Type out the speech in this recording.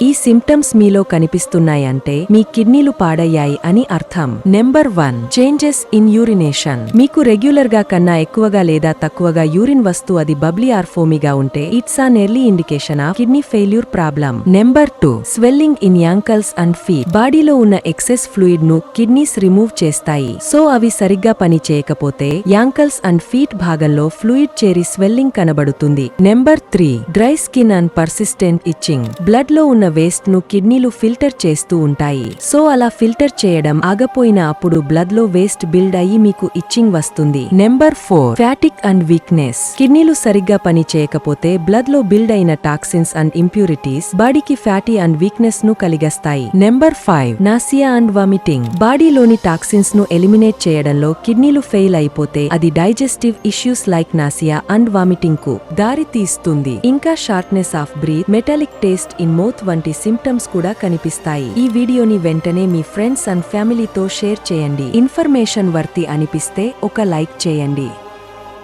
ఈ సింప్టమ్స్ మీలో కనిపిస్తున్నాయంటే మీ కిడ్నీలు పాడయ్యాయి అని అర్థం. Number 1, changes in urination. మీకు రెగ్యులర్ గా కన్నా ఎక్కువగా లేదా తక్కువగా యూరిన్ వస్తూ అది బబ్లీ ఆర్ ఫోమీగా ఉంటే it's an early indication of kidney failure problem. Number 2, swelling in ankles and feet. బాడీలో ఉన్న ఎక్సెస్ ఫ్లూయిడ్ ను కిడ్నీస్ రిమూవ్ చేస్తాయి. సో అవి సరిగ్గా పని చేయకపోతే యాంకల్స్ అండ్ ఫీట్ భాగంలో ఫ్లూయిడ్ చేరి స్వెల్లింగ్ కనబడుతుంది. Number 3, dry skin and persistent itching. Blood లో ఉన్న వేస్ట్ ను కిడ్నీలు ఫిల్టర్ చేస్తూ ఉంటాయి. సో అలా ఫిల్టర్ చేయడం ఆగపోయిన అప్పుడు బ్లడ్ లో వేస్ట్ బిల్డ్ అయ్యి మీకు ఇచ్చింగ్ వస్తుంది. Number 4, fatigue and weakness. కిడ్నీలు సరిగ్గా పని చేయకపోతే బ్లడ్ లో బిల్డ్ అయిన టాక్సిన్స్ అండ్ ఇంప్యూరిటీస్ బాడీకి ఫ్యాటీ అండ్ వీక్నెస్ ను కలిగిస్తాయి. Number 5, nausea and vomiting. బాడీలోని టాక్సిన్స్ ను ఎలిమినేట్ చేయడంలో కిడ్నీలు ఫెయిల్ అయిపోతే అది digestive issues like nausea and vomiting కు దారి తీస్తుంది. ఇంకా shortness of breath, metallic taste in mouth వంటి సింప్టమ్స్ కూడా కనిపిస్తాయి. ఈ వీడియోని వెంటనే మీ ఫ్రెండ్స్ అండ్ ఫ్యామిలీతో షేర్ చేయండి. ఇన్ఫర్మేషన్ వర్తి అనిపిస్తే ఒక లైక్ చేయండి.